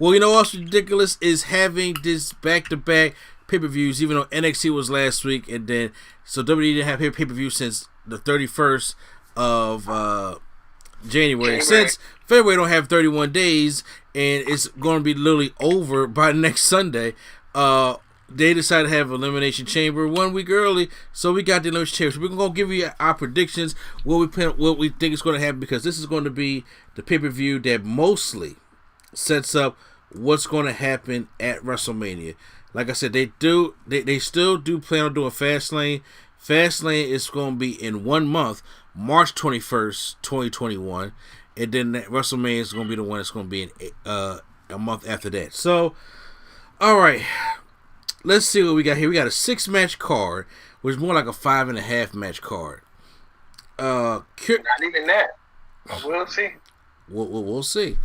Well, you know what's ridiculous is having this back-to-back pay-per-views, even though NXT was last week, and then so WWE didn't have pay-per-view since the 31st of January. Since February don't have 31 days, and it's going to be literally over by next Sunday. They decided to have Elimination Chamber 1 week early, so we got the Elimination Chamber. So we're going to give you our predictions, what we think is going to happen, because this is going to be the pay-per-view that mostly sets up what's going to happen at WrestleMania. Like I said, they still do plan on doing Fastlane. Fastlane is going to be in 1 month, March 21st, 2021, and then WrestleMania is going to be the one that's going to be in a month after that. So, all right. Let's see what we got here. We got a 6-match card, which is more like a 5.5 match card. Not even that. We'll see. We'll see.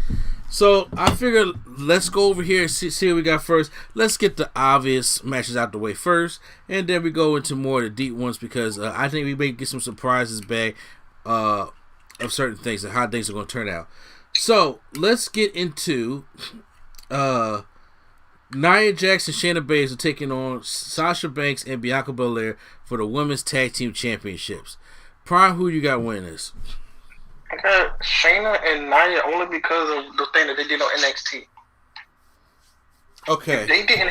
So I figured let's go over here and see what we got first. Let's get the obvious matches out the way first, and then we go into more of the deep ones, because I think we may get some surprises back of certain things and how things are going to turn out. So let's get into Nia Jax and Shayna Baszler taking on Sasha Banks and Bianca Belair for the Women's Tag Team Championships. Prime, who you got winning this? I got Shayna and Nia only because of the thing that they did on NXT. Okay. If they didn't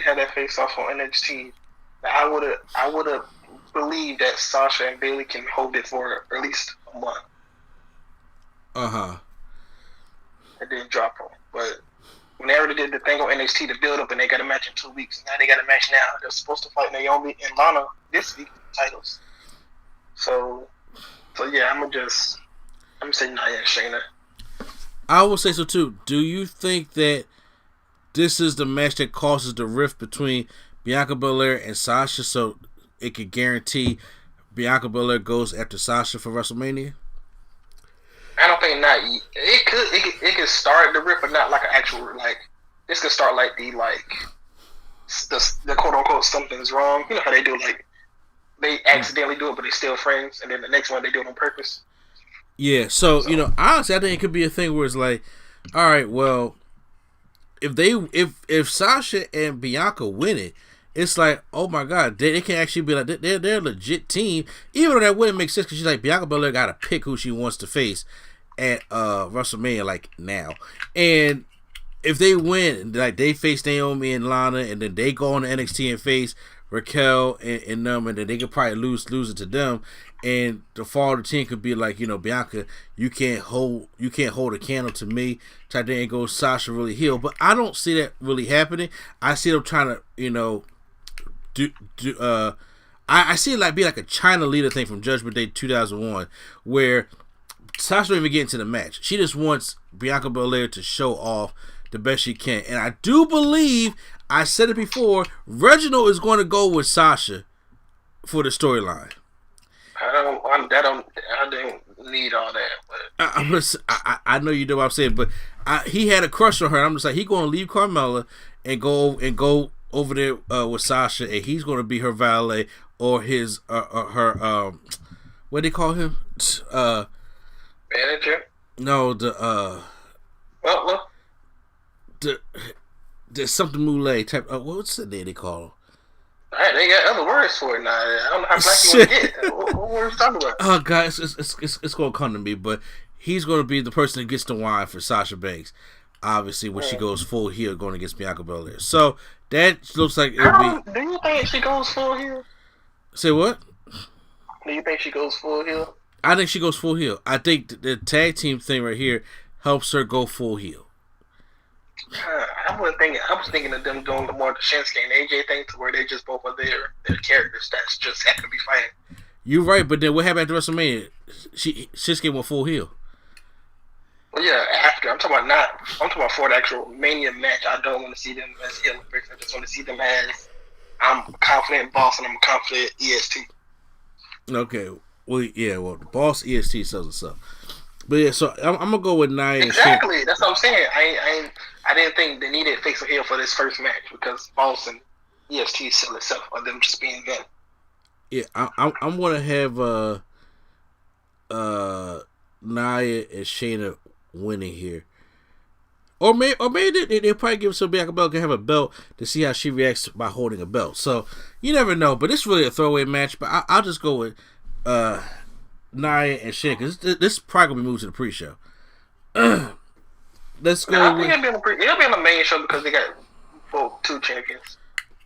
have that face off on NXT, I would have believed that Sasha and Bayley can hold it for at least a month. And then drop them. But when they already did the thing on NXT to build up, and they got a match in 2 weeks, now they got a match now. They're supposed to fight Naomi and Lana this week for titles. So yeah, I'm gonna say Nia and Shayna. I will say so too. Do you think that this is the match that causes the rift between Bianca Belair and Sasha, so it could guarantee Bianca Belair goes after Sasha for WrestleMania? I don't think not. It could start the rift, but not like an actual This could start like the quote unquote something's wrong. You know how they do, like they accidentally do it, but they're still friends, and then the next one they do it on purpose. Yeah. So honestly, I think it could be a thing where it's like, all right, well, if Sasha and Bianca win it, it's like, oh my God, they can actually be like, they're a legit team. Even though that wouldn't make sense, because she's like, Bianca Belair got to pick who she wants to face at WrestleMania, like now. And if they win, like they face Naomi and Lana, and then they go on to NXT and face Raquel and them, and then they could probably lose it to them. And the fall of the team could be like, Bianca, you can't hold a candle to me. Type thing, and go Sasha really heel. But I don't see that really happening. I see them trying to, I see it like be like a China leader thing from Judgment Day 2001, where Sasha don't even get into the match. She just wants Bianca Belair to show off the best she can. And I do believe, I said it before, Reginald is going to go with Sasha for the storyline. I didn't need all that. I know you know what I'm saying, but he had a crush on her. I'm just like, he going to leave Carmella and go over there with Sasha, and he's going to be her valet or his her what do they call him? Manager? No, the something Moulet type. What's the name they call him? They got other words for it now. I don't know how black you want to get. What words talking about? Oh God, it's going to come to me, but he's going to be the person that gets the wine for Sasha Banks. Obviously, when she goes full heel going against Bianca Belair. So that looks like it'll be. Do you think she goes full heel? Say what? Do you think she goes full heel? I think she goes full heel. I think the tag team thing right here helps her go full heel. I was thinking of them doing the more the Shinsuke and AJ thing, to where they just both are their characters that's just happen to be fighting. You're right, but then what happened at WrestleMania? Shinsuke went full heel. Well, yeah, after. I'm talking about for the actual Mania match. I don't want to see them as heel. I just want to see them as, I'm confident boss and I'm confident EST. Okay. Well, yeah. Well, the boss EST sells itself. But yeah, so I'm gonna go with Nia. Exactly. That's what I'm saying. I didn't think they needed face or heel for this first match, because boss and EST sell itself, or them just being them. Yeah, I'm gonna have Nia and Shayna winning here. Or maybe they'll probably give some Bianca Belair can have a belt to see how she reacts by holding a belt. So you never know. But it's really a throwaway match. But I'll just go with Nia and Shayna because this probably gonna be moved to the pre-show. Let's go. I think it'll be on the main show because they got both two champions.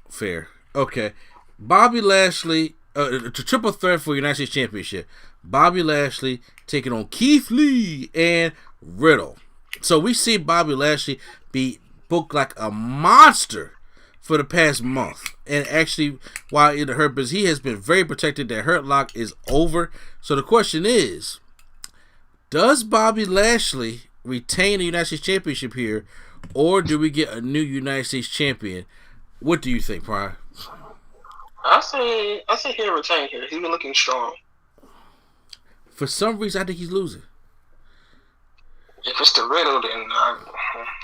Fair. Okay. Bobby Lashley, the triple threat for United States Championship. Bobby Lashley taking on Keith Lee and Riddle. So we see Bobby Lashley be booked like a monster for the past month. And actually, while in the Hurt Business, he has been very protected. That Hurt Lock is over. So the question is, does Bobby Lashley retain the United States Championship here, or do we get a new United States Champion? What do you think, Prime? I say he'll retain here. He's been looking strong. For some reason, I think he's losing. If it's the Riddle, then I'm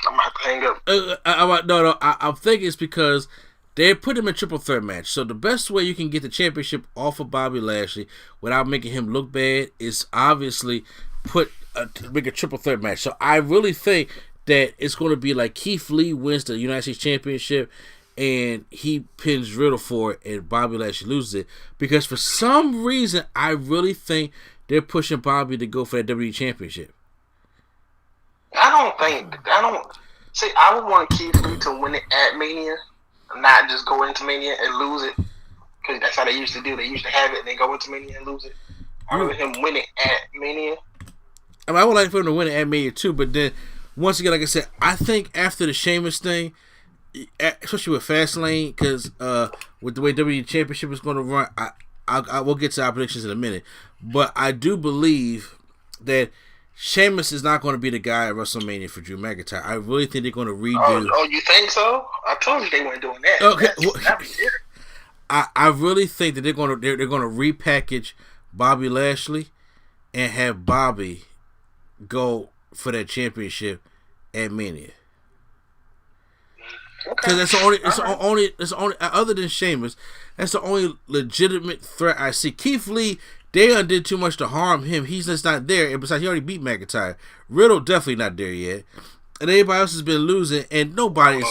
gonna have to hang up. No. I'm thinking it's because they put him in a triple threat match. So the best way you can get the championship off of Bobby Lashley without making him look bad is obviously make a triple threat match. So I really think that it's going to be like Keith Lee wins the United States Championship and he pins Riddle for it and Bobby Lashley loses it. Because for some reason, I really think they're pushing Bobby to go for that WWE Championship. I would want Keith Lee to win it at Mania, not just go into Mania and lose it. Because that's how they used to do. They used to have it and then go into Mania and lose it. I would him win it at Mania. I would like for him to win it at Mania too, but then once again, like I said, I think after the Sheamus thing, especially with Fastlane, because with the way WWE Championship is going to run, I will get to our predictions in a minute, but I do believe that Sheamus is not going to be the guy at WrestleMania for Drew McIntyre. I really think they're going to redo. Oh, you think so? I told you they weren't doing that. Okay, I really think that they're going to repackage Bobby Lashley and have Bobby go for that championship at Mania. Because that's the only other than Sheamus, that's the only legitimate threat I see. Keith Lee, they did too much to harm him. He's just not there. And besides, he already beat McIntyre. Riddle definitely not there yet. And everybody else has been losing, and nobody's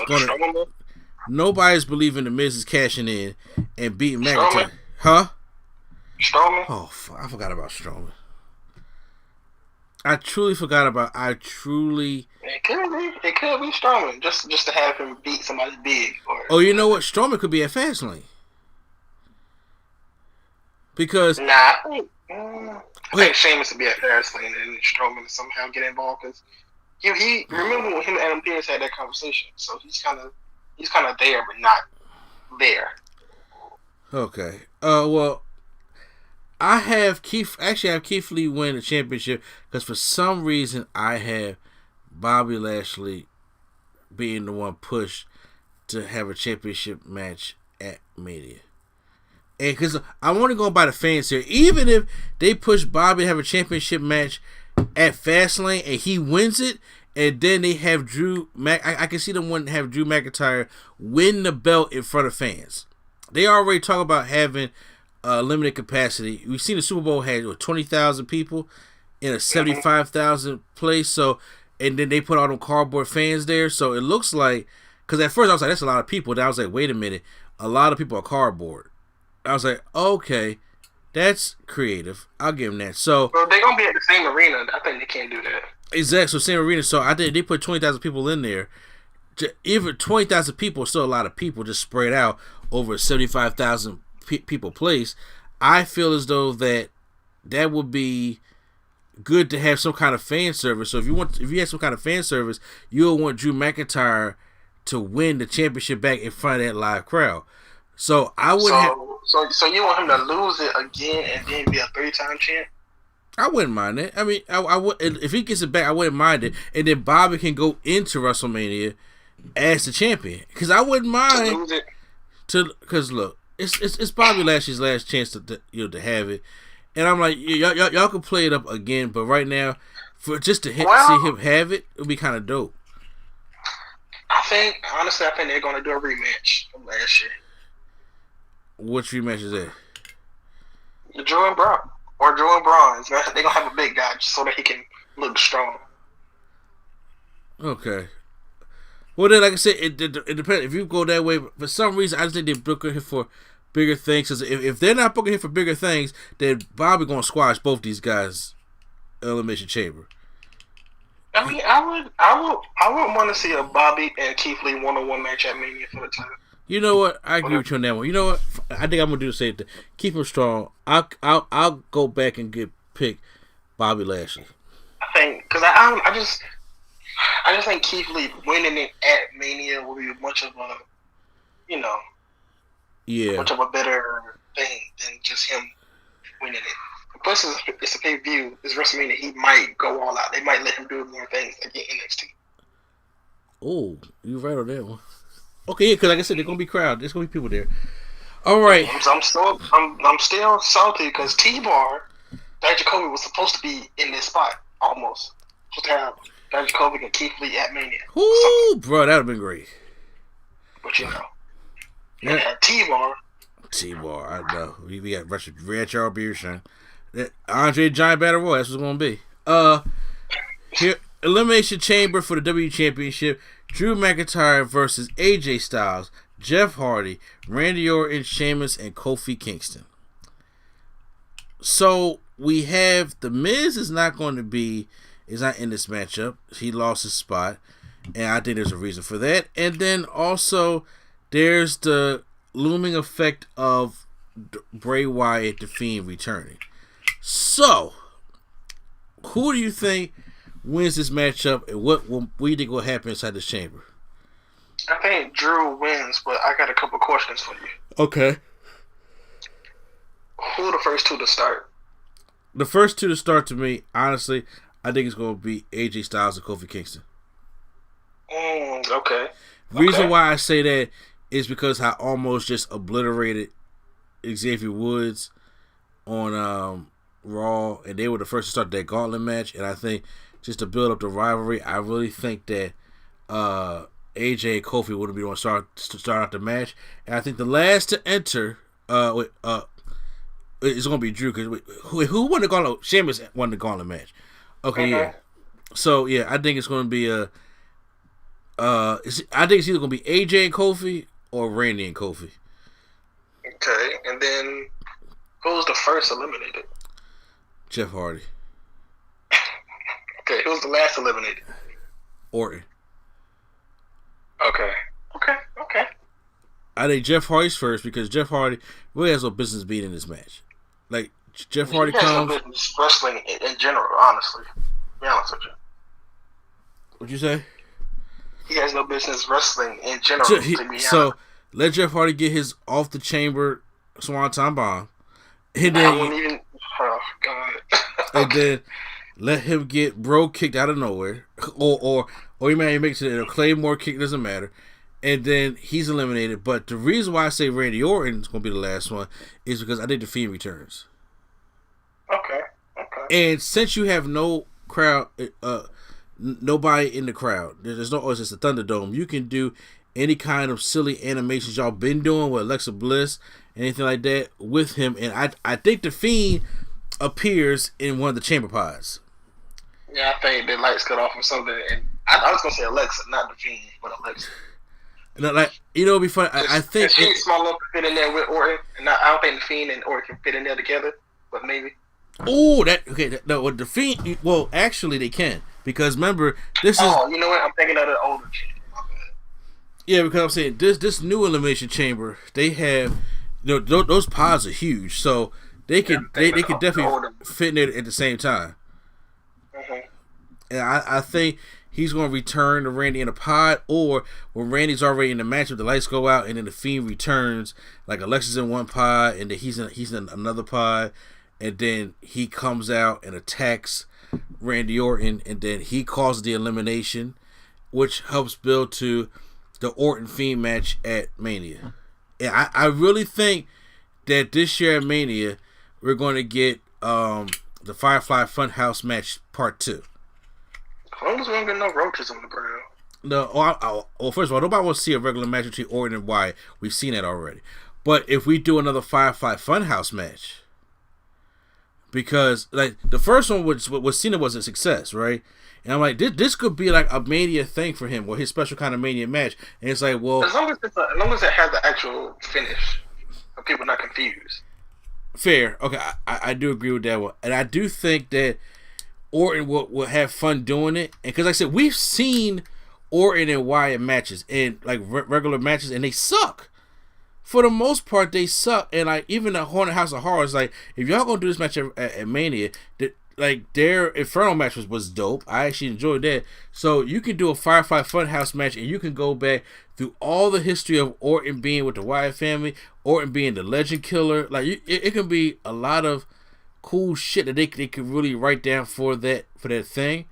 believing the Miz is cashing in and beating McIntyre. Huh? Strowman? Oh, I forgot about Strowman. It could be Strowman just to have him beat somebody big. You know what? Strowman could be at Fastlane. Because I think Sheamus would be at Fastlane and Strowman somehow get involved because he remember when him and Adam Pearce had that conversation, so he's kind of there but not there. Okay. Well, I have Keith Lee win the championship because for some reason I have Bobby Lashley being the one pushed to have a championship match at Mania. And because I want to go by the fans here, even if they push Bobby to have a championship match at Fastlane and he wins it, and then they have I can see them wanting to have Drew McIntyre win the belt in front of fans. They already talk about having limited capacity. We've seen the Super Bowl had 20,000 people in a 75,000 place. So, and then they put all them cardboard fans there. So it looks like, because at first I was like, that's a lot of people. Then I was like, wait a minute, a lot of people are cardboard. I was like, okay, that's creative. I'll give them that. So they're gonna be at the same arena. I think they can't do that. Exactly. So same arena. So I think they put 20,000 people in there. Even 20,000 people is still a lot of people just spread out over a 75,000 people place. I feel as though that would be good to have some kind of fan service. So if you have some kind of fan service, you'll want Drew McIntyre to win the championship back in front of that live crowd. So I wouldn't. So you want him to lose it again and then be a 3-time champ? I wouldn't mind it. I mean, I would, if he gets it back, I wouldn't mind it. And then Bobby can go into WrestleMania as the champion, because I wouldn't mind to lose it. Because look, it's Bobby Lashley's last chance to have it, and I'm like, y'all can play it up again, but right now, for just to see him have it, it'll be kind of dope. I think they're going to do a rematch from last year. Which rematch is that? Drew and Braun. Or Drew and Braun. They're going to have a big guy just so that he can look strong. Okay. Well, then, like I said, it depends. If you go that way, for some reason, I just think they're booking him for bigger things. Because if they're not booking him for bigger things, then Bobby gonna squash both these guys. Elimination Chamber. I mean, I would want to see a Bobby and Keith Lee 1-on-1 match at Mania for the title. You know what? I agree with you on that one. You know what? I think I'm gonna do the same thing. Keep him strong. I'll go back and pick Bobby Lashley. I think because I just think Keith Lee winning it at Mania will be much of a, much of a better thing than just him winning it. Plus, it's a pay-per-view. It's WrestleMania. He might go all out. They might let him do more things like in NXT. Oh, you're right on that one. Okay, yeah, because like I said, there's gonna be crowd. There's gonna be people there. All right. I'm still salty because T-Bar, Dijakovic was supposed to be in this spot almost. Supposed to have Dijakovic and Keith Lee at Mania. Ooh, bro, that'd have been great. But yeah. T-Bar, I know. We got Red Charles Beershine. Andre Giant Battle Royal, that's what's it's gonna be. Here, Elimination Chamber for the WWE Championship. Drew McIntyre versus AJ Styles, Jeff Hardy, Randy Orton, Sheamus, and Kofi Kingston. So we have The Miz is not in this matchup. He lost his spot, and I think there's a reason for that. And then also there's the looming effect of Bray Wyatt, the Fiend, returning. So, who do you think wins this matchup, and what do you think will happen inside this chamber? I think Drew wins, but I got a couple questions for you. Okay. Who are the first two to start? The first two to start, to me, honestly, I think it's going to be AJ Styles and Kofi Kingston. Okay. Reason why I say that is because I almost just obliterated Xavier Woods on Raw, and they were the first to start that gauntlet match, and I think just to build up the rivalry, I really think that AJ and Kofi would be going to start out the match, and I think the last to enter is going to be Drew, because who won the gauntlet? Sheamus won the gauntlet match. Okay, yeah. So yeah, I think it's going to be I think it's either going to be AJ and Kofi or Randy and Kofi. Okay, and then who's the first eliminated? Jeff Hardy. Okay, who's the last eliminated? Orton. Okay. I think Jeff Hardy's first because Jeff Hardy really has no business being in this match. Like, Jeff Hardy comes... He has no business wrestling in general, honestly. To be honest with you. What'd you say? He has no business wrestling in general, to be honest. So, let Jeff Hardy get his off-the-chamber Swanton bomb. And then, I wouldn't even... Oh, God. And then let him get Bro kicked out of nowhere. Or he may make it a Claymore kick, doesn't matter. And then he's eliminated. But the reason why I say Randy Orton is going to be the last one is because I think the Fiend returns. Okay. And since you have no crowd, nobody in the crowd, there's no, it's just a Thunderdome, you can do any kind of silly animations y'all been doing with Alexa Bliss, anything like that with him. And I think the Fiend appears in one of the chamber pods. Yeah, I think the lights cut off or something. And I was going to say Alexa, not the Fiend, but Alexa. No, like, it'd be funny. I think she's small enough to fit in there with Orton, and I don't think the Fiend and Orton can fit in there together, but maybe. Oh, with the Fiend. Well, actually, they can, because remember, this is. Oh, you know what? I'm thinking of the older chick. Yeah, because I'm saying this new elimination chamber, they have, those pods are huge, so they could definitely fit in there at the same time. Mm-hmm. And I think he's going to return to Randy in a pod, or when Randy's already in the matchup, the lights go out, and then the Fiend returns, like Alexa's in one pod, and then he's in another pod, and then he comes out and attacks Randy Orton, and then he causes the elimination, which helps build to the Orton Fiend match at Mania. And I really think that this year at Mania, we're going to get the Firefly Funhouse match part 2. As long as we don't get no roaches on the ground. No, well, first of all, nobody wants to see a regular match between Orton and Wyatt. We've seen that already. But if we do another Firefly Funhouse match, because like the first one was Cena was a success, right? And I'm like, this could be like a Mania thing for him, or his special kind of Mania match. And it's like, well, as long as it has the actual finish, so people not confused. Fair, okay, I do agree with that one, and I do think that Orton will have fun doing it, and because like I said, we've seen Orton and Wyatt matches and like regular matches, and they suck. For the most part, they suck, and like even the Haunted House of Horrors, like if y'all gonna do this match at Mania, like their Inferno match was dope. I actually enjoyed that. So you can do a Firefly Funhouse match, and you can go back through all the history of Orton being with the Wyatt family, Orton being the Legend Killer. Like it can be a lot of cool shit that they could really write down for that thing,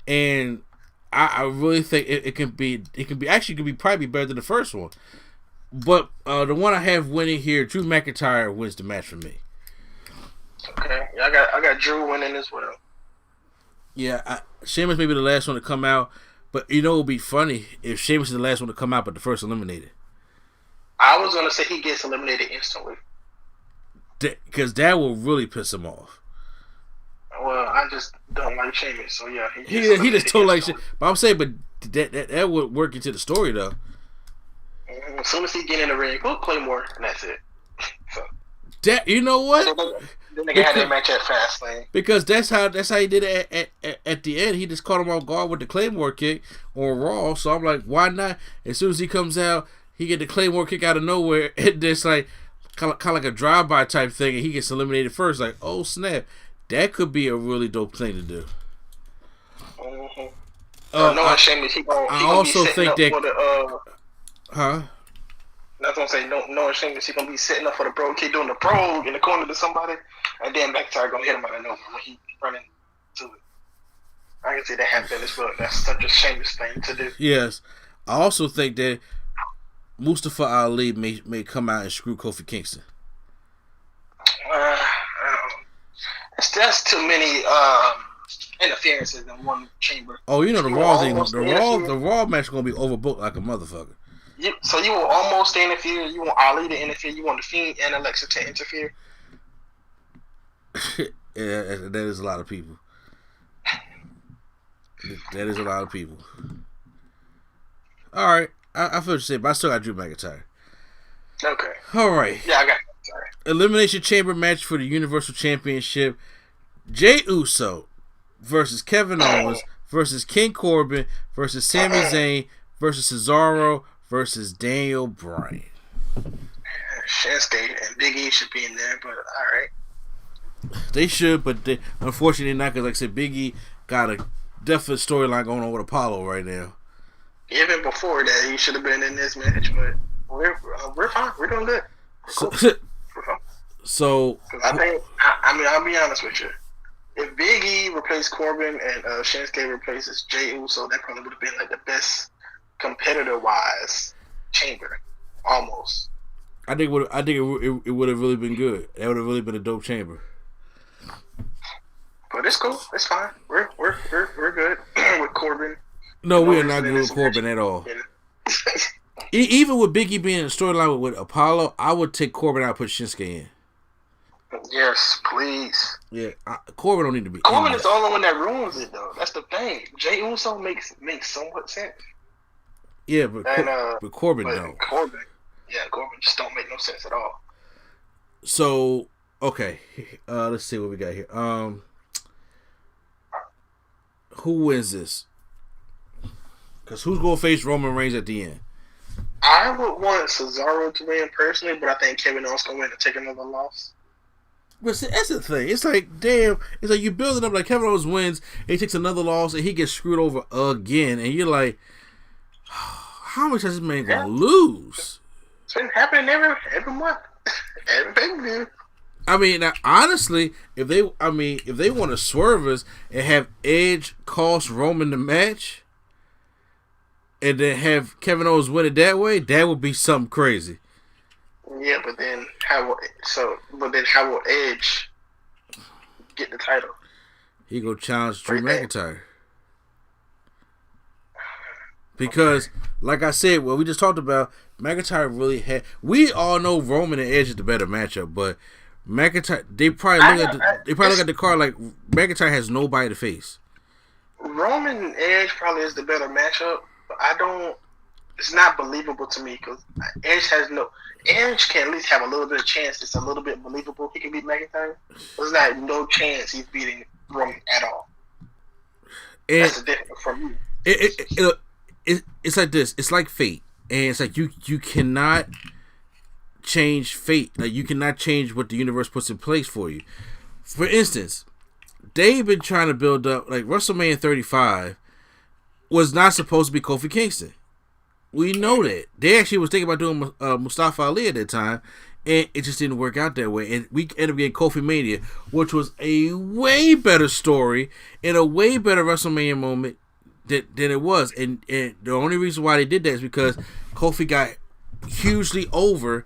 and I really think it can be probably better than the first one. But the one I have winning here, Drew McIntyre wins the match for me. Okay, yeah, I got Drew winning as well. Yeah, Sheamus may be the last one to come out, but you know it would be funny if Sheamus is the last one to come out, but the first eliminated. I was gonna say he gets eliminated instantly. Because that will really piss him off. Well, I just don't like Sheamus, so yeah. He just told like shit. But I'm saying, but that would work into the story though. As soon as he get in the ring, go Claymore, and that's it. So. That, you know what? Then they had that match at Fastlane. Because that's how he did it at the end. He just caught him off guard with the Claymore kick on Raw. So I'm like, why not? As soon as he comes out, he get the Claymore kick out of nowhere, and it's like kind of like a drive-by type thing, and he gets eliminated first. Like, oh snap, that could be a really dope thing to do. Mm-hmm. I also think that. Huh? That's what I'm saying. No Sheamus, he gonna be setting up for the Brogue Kick, doing the Brogue in the corner to somebody, and then McIntyre gonna hit him out of nowhere when he running to it. I can see that happening as well. That's such a Sheamus thing to do. Yes, I also think that Mustafa Ali may come out and screw Kofi Kingston. That's too many interferences in one chamber. Oh, you know the Raw match is gonna be overbooked like a motherfucker. So you will almost interfere. You want Ali to interfere. You want the Fiend and Alexa to interfere. Yeah, that is a lot of people. That is a lot of people. All right, I feel what you're saying, but I still got Drew McIntyre. Okay. All right. Yeah, I got McIntyre. Elimination Chamber match for the Universal Championship: Jey Uso versus Kevin Owens versus King Corbin versus Sami Zayn versus Cesaro versus Daniel Bryan. Shinsuke and Big E should be in there, but alright. They should, but unfortunately not, because like I said, Big E got a definite storyline going on with Apollo right now. Even before that, he should have been in this match, but we're fine. We're doing good. Cool. We're fine. So I think, I'll be honest with you. If Big E replaced Corbin and Shinsuke replaces Jey Uso, that probably would have been like the best competitor-wise chamber, almost. I think it would have really been good. That would have really been a dope chamber. But it's cool. It's fine. We're good with Corbin. No, we are not good with Corbin at all. Yeah. Even with Big E being in the storyline with Apollo, I would take Corbin out and put Shinsuke in. Yes, please. Yeah, Corbin don't need to be. Corbin is the only one that ruins it, though. That's the thing. Jey Uso makes somewhat sense. Yeah, but Corbin don't. Corbin just don't make no sense at all. So okay, let's see what we got here. Who wins this? Because who's gonna face Roman Reigns at the end? I would want Cesaro to win personally, but I think Kevin Owens gonna win and take another loss. But see, that's the thing. It's like, damn. It's like you build it up like Kevin Owens wins, and he takes another loss, and he gets screwed over again, and you're like, how much is this man gonna lose? It's been happening every month, every pay-per-view. I mean, now, honestly, if they want to swerve us and have Edge cost Roman the match, and then have Kevin Owens win it that way, that would be something crazy. Yeah, but then how will Edge get the title? He go challenge Drew McIntyre. Because, like I said, what we just talked about, McIntyre really had. We all know Roman and Edge is the better matchup, but McIntyre, they probably look at the card like McIntyre has nobody to face. Roman and Edge probably is the better matchup, but it's not believable to me because Edge can at least have a little bit of chance. It's a little bit believable. He can beat McIntyre. There's not no chance he's beating Roman at all. And that's the difference from you. It's like this. It's like fate, and it's like you cannot change fate. Like you cannot change what the universe puts in place for you. For instance, they've been trying to build up like WrestleMania 35 was not supposed to be Kofi Kingston. We know that. They actually was thinking about doing Mustafa Ali at that time, and it just didn't work out that way. And we ended up getting Kofi Mania, which was a way better story and a way better WrestleMania moment than it was. And the only reason why they did that is because Kofi got hugely over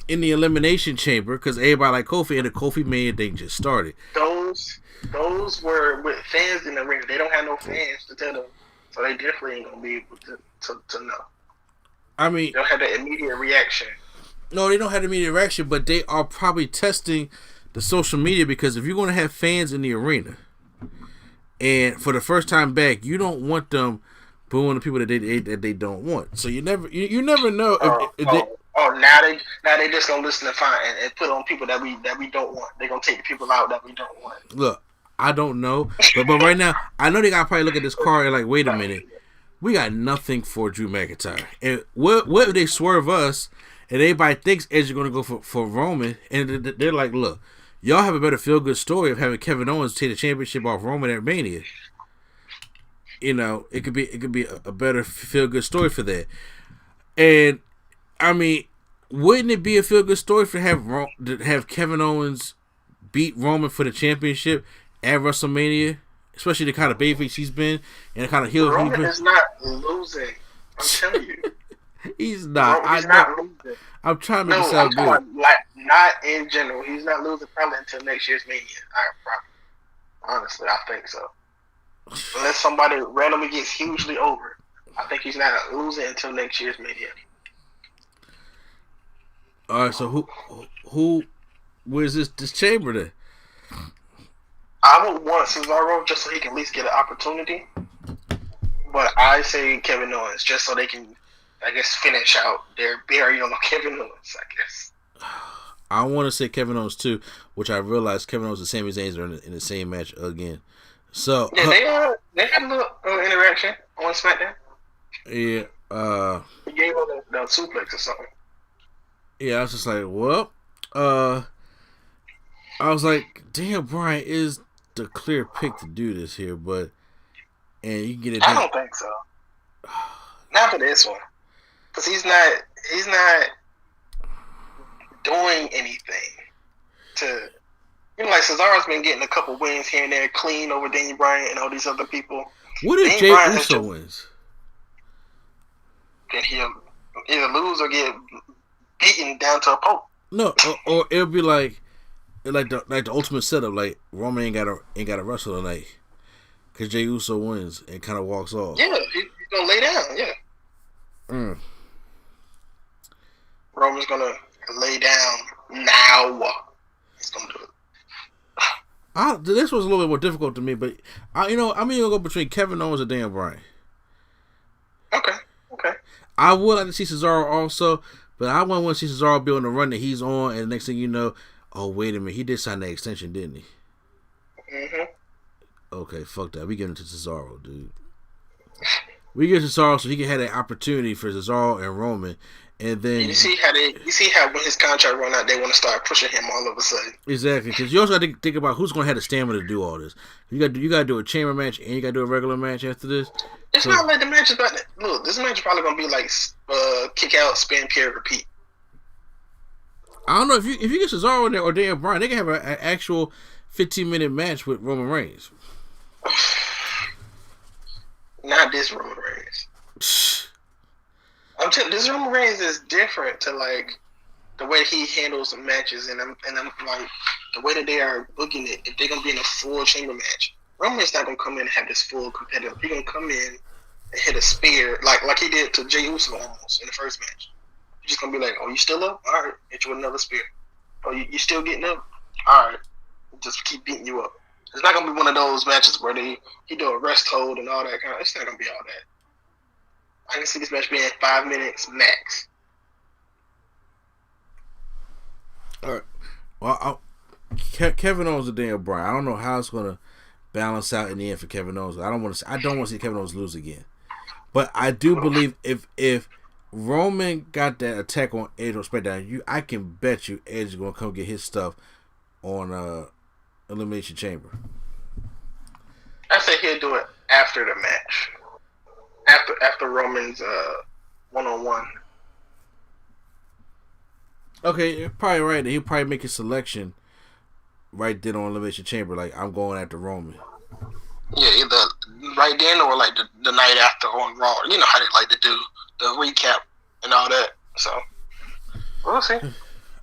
in the Elimination Chamber because everybody liked Kofi, and the Kofi Mania thing just started. Those were with fans in the ring. They don't have no fans to tell them, so they definitely ain't gonna be able to know. I mean, they don't have the immediate reaction. No, they don't have the immediate reaction, but they are probably testing the social media because if you're going to have fans in the arena, and for the first time back, you don't want them booing the people that they don't want. So you never know. Now they just gonna listen to fine and put on people that we don't want. They gonna take the people out that we don't want. Look, I don't know, but right now I know they gotta probably look at this card and like, wait a minute. We got nothing for Drew McIntyre. And what if they swerve us and everybody thinks Edge is going to go for Roman and they're like, look, y'all have a better feel-good story of having Kevin Owens take the championship off Roman at Mania. You know, it could be a better feel-good story for that. And, I mean, wouldn't it be a feel-good story to have Kevin Owens beat Roman for the championship at WrestleMania? Especially the kind of babyface he's been and the kind of heel Roman is not losing. I'm telling you. He's not. He's not losing. I'm trying to make it sound good. Not in general. He's not losing probably until next year's Mania. Honestly, I think so. Unless somebody randomly gets hugely over, I think he's not losing until next year's Mania. All right, so who where's this chamber then? I would want Cesaro just so he can at least get an opportunity. But I say Kevin Owens just so they can, I guess, finish out their burial on Kevin Owens, I guess. I want to say Kevin Owens too, which I realized Kevin Owens and Sami Zayn are in the same match again. So yeah, they had a little interaction on SmackDown. Yeah, he gave him the suplex or something. Yeah, I was just like, well, I was like, damn, Brian is the clear pick to do this here, and you can get it done. I don't think so. Not for this one, because he's not doing anything to. Like Cesaro's been getting a couple wins here and there, clean over Daniel Bryan and all these other people. What if Jey Uso wins? Then he'll either lose or get beaten down to a pulp. No, or it'll be like the ultimate setup. Like Roman ain't got to wrestle tonight because Jey Uso wins and kind of walks off. Yeah, he's gonna lay down. Yeah. Roman's gonna lay down now. He's gonna do it. This was a little bit more difficult to me, but I'm gonna go between Kevin Owens and Daniel Bryan. Okay. I would like to see Cesaro also, but I wouldn't want to see Cesaro be on the run that he's on, and the next thing you know, oh wait a minute, he did sign that extension, didn't he? Mm-hmm. Okay, fuck that. We give it to Cesaro, dude. We give it to Cesaro so he can have that opportunity for Cesaro and Roman. And then you see how when his contract run out, they want to start pushing him all of a sudden. Exactly, because you also got to think about who's going to have the stamina to do all this. You got to do a chamber match and you got to do a regular match after this. It's not like the match is about to, look. This match is probably going to be like kick out, spin, period, repeat. I don't know if you get Cesaro in there or Daniel Bryan, they can have an actual 15-minute match with Roman Reigns. Not this Roman Reigns. I'm telling you, this Roman Reigns is different to like the way he handles the matches, and I'm like the way that they are booking it. If they're gonna be in a full chamber match, Roman Reigns not gonna come in and have this full competitive. He's gonna come in and hit a spear like he did to Jey Uso almost in the first match. He's just gonna be like, "Oh, you still up? All right, hit you with another spear." Oh, you still getting up? All right, just keep beating you up. It's not gonna be one of those matches where he do a rest hold and all that kind of. It's not gonna be all that. I can see this match being 5 minutes max. All right. Well, Kevin Owens and Daniel Bryan. I don't know how it's gonna balance out in the end for Kevin Owens. I don't want to see Kevin Owens lose again. But I do believe if Roman got that attack on Edge on SmackDown, I can bet you Edge is gonna come get his stuff on Elimination Chamber. I say he'll do it after the match. After Roman's 1-on-1. Okay, you're probably right. He'll probably make his selection right then on Elimination Chamber. Like, I'm going after Roman. Yeah, either right then or like the night after on Raw. You know how they like to do the recap and all that. So we'll see.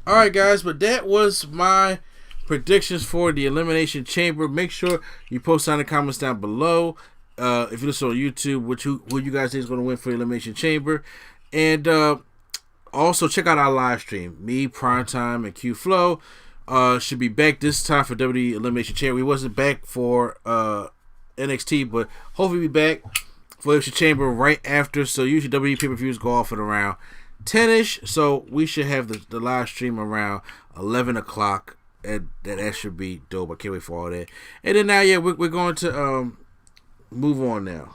All right, guys, but that was my predictions for the Elimination Chamber. Make sure you post down in the comments down below. If you listen on YouTube, who you guys think is going to win for the Elimination Chamber, and also check out our live stream. Me, Primetime, and Q Flow should be back this time for WWE Elimination Chamber. We wasn't back for NXT, but hopefully be back for Elimination Chamber right after. So usually WWE pay-per-views go off at around 10ish. So we should have the live stream around 11 o'clock. And that should be dope. I can't wait for all that. And then now, we're going to move on now.